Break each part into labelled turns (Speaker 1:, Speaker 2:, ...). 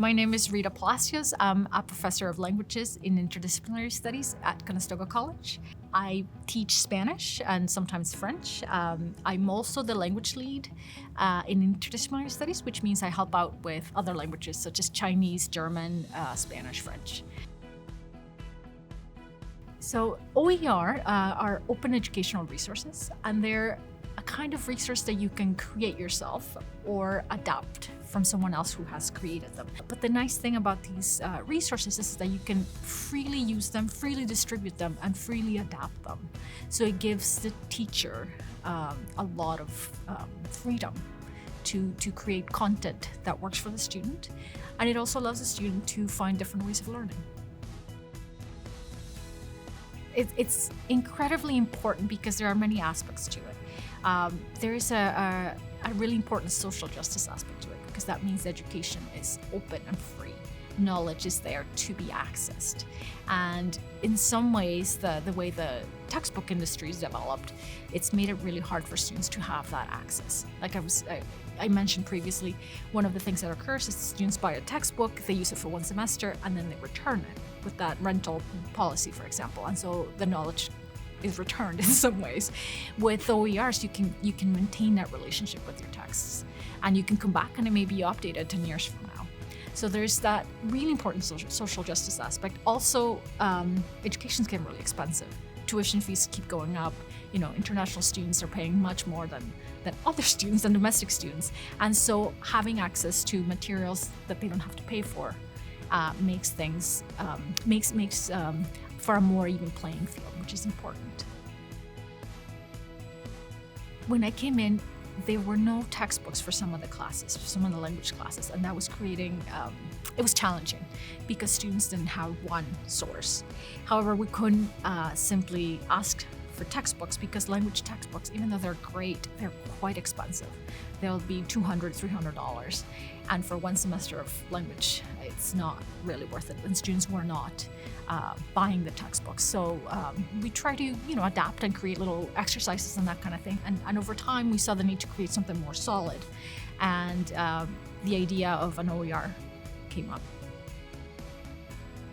Speaker 1: My name is Rita Palacios. I'm a professor of languages in Interdisciplinary Studies at Conestoga College. I teach Spanish and sometimes French. I'm also the language lead in Interdisciplinary Studies, which means I help out with other languages such as Chinese, German, Spanish, French. So OER are open educational resources, and they're a kind of resource that you can create yourself or adapt from someone else who has created them. But the nice thing about these resources is that you can freely use them, freely distribute them, and freely adapt them. So it gives the teacher a lot of freedom to create content that works for the student, and it also allows the student to find different ways of learning. It's incredibly important because there are many aspects to it. There is a really important social justice aspect to it, because that means education is open and free. Knowledge is there to be accessed. And in some ways, the way the textbook industry is developed, it's made it really hard for students to have that access. Like I mentioned previously, one of the things that occurs is students buy a textbook, they use it for one semester, and then they return it with that rental policy, for example. And so the knowledge is returned in some ways. With OERs, you can maintain that relationship with your texts, and you can come back and it may be updated 10 years from now. So there's that really important social justice aspect. Also, education's getting really expensive. Tuition fees keep going up. You know, international students are paying much more than other students, than domestic students. And so having access to materials that they don't have to pay for makes things, makes for a more even playing field, which is important. When I came in, there were no textbooks for some of the classes, for some of the language classes, and that was creating, it was challenging because students didn't have one source. However, we couldn't simply ask for textbooks, because language textbooks, even though they're great, they're quite expensive. They'll be $200, $300. And for one semester of language, it's not really worth it. And students were not buying the textbooks. So we try to, adapt and create little exercises and that kind of thing. And over time, we saw the need to create something more solid. And the idea of an OER came up.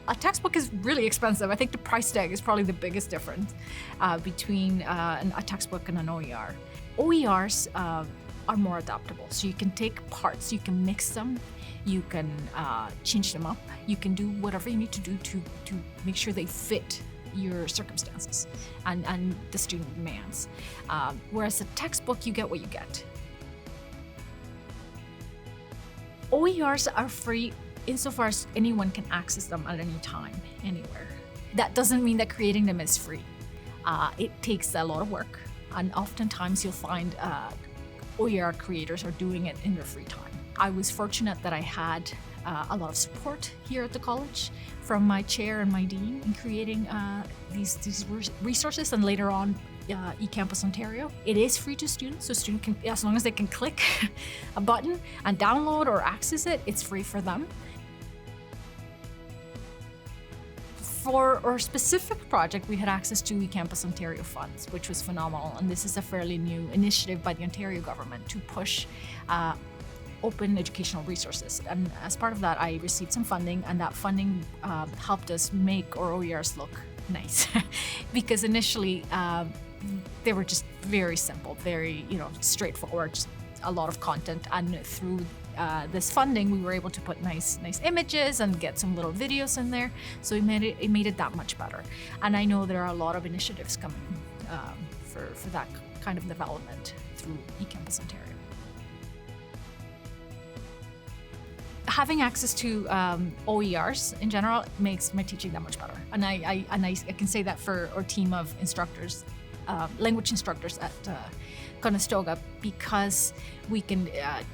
Speaker 1: A textbook is really expensive. I think the price tag is probably the biggest difference between a textbook and an OER. OERs are more adaptable. So you can take parts, you can mix them, you can change them up, you can do whatever you need to do to make sure they fit your circumstances and the student demands. Whereas a textbook, you get what you get. OERs are free insofar as anyone can access them at any time, anywhere. That doesn't mean that creating them is free. It takes a lot of work, and oftentimes you'll find OER creators are doing it in their free time. I was fortunate that I had a lot of support here at the college from my chair and my dean in creating these resources, and later on eCampus Ontario. It is free to students, so students can, as long as they can click a button and download or access it, it's free for them. For our specific project, we had access to eCampus Ontario funds, which was phenomenal. And this is a fairly new initiative by the Ontario government to push open educational resources. And as part of that, I received some funding, and that funding helped us make our OERs look nice. Because initially, they were just very simple, very straightforward, just a lot of content. And through this funding, we were able to put nice images and get some little videos in there. So it made it that much better. And I know there are a lot of initiatives coming for that kind of development through eCampus Ontario. Having access to OERs in general makes my teaching that much better. And I can say that for our team of instructors, language instructors at Conestoga, because we can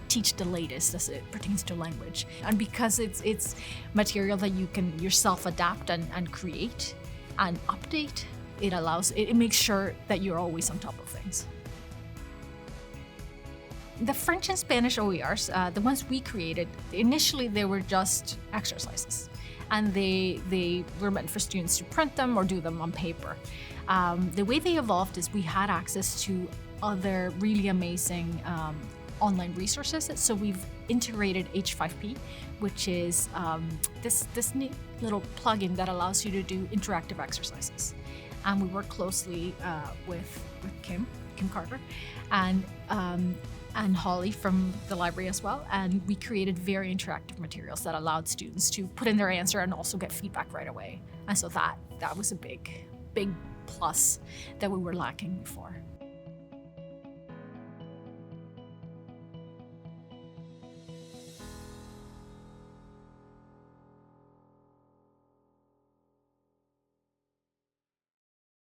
Speaker 1: teach the latest as it pertains to language, and because it's material that you can yourself adapt and create and update. It makes sure that you're always on top of things. The French and Spanish OERs, the ones we created, initially they were just exercises, and they were meant for students to print them or do them on paper. The way they evolved is we had access to other really amazing online resources. So we've integrated H5P, which is this neat little plugin that allows you to do interactive exercises. And we work closely with Kim Carter, and Holly from the library as well. And we created very interactive materials that allowed students to put in their answer and also get feedback right away. And so that was a big plus that we were lacking before.